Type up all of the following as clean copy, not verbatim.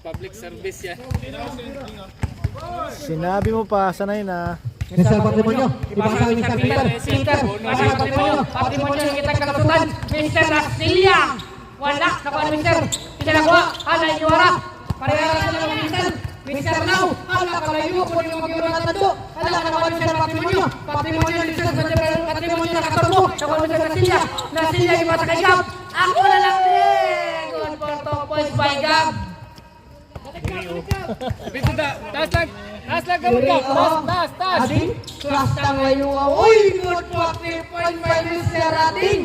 Public service yan. Sinabi mo pa, sanay na. Mr. Patrimonio, ipasa kami Mr. Peter. Peter, para patrimonyo. Patrimonyo yung kitang kalusutan. Mr. Nasilia. Wala, nakuha ni Mr. Hindi nakuha. Hala, inyuwara. Parehara sa mga Mr. Mr. Now. Hala, kalayo ko yung mag-iwan na tando. Hala, nakuha ni Mr. Patrimonyo. Patrimonyo ni Mr. Patrimonyo na katormo. Nakuha ni Mr. Nasilia. Nasilia, ipasa kay Gab. Ako na lang din. Good for 2 points by Gab. Dito na, taas lang. Taas lang gamot ka. Taas. Ading, kelas tang layu. Uy, good 40 point by Mr. Ading.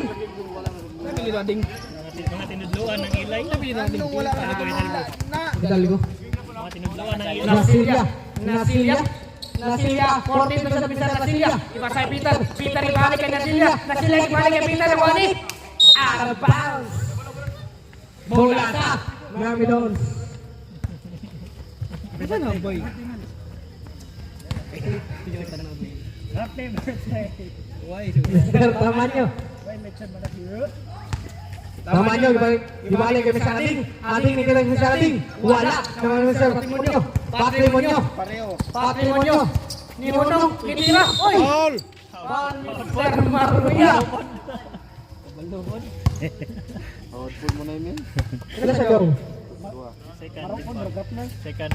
Nabili rading. Mga tinudluan ng ilay. Nabili rading. Wala na. Dali ko. Mga tinudluan ng ilay. Nasilia, 14 to sa Mr. Nasilia. Ipasay Peter. Peter ibalik kay Nasilia. Nasilia ibalik kay Peter. Nakuha ni. Out of bounds. Bola sa Miami Dons. Bisa na boy. Happy birthday. Why? Tama nyo. Tama nyo, ibalik kay Mr. Ading. Ading, ni kailang Mr. Ading. Wala, naman Mr. Patrimonio. Patrimonio. Ni Monong, kitira. Oy! Ball. Mr. Maruya. Powerful mo na yun. Ilan sa garo? Second.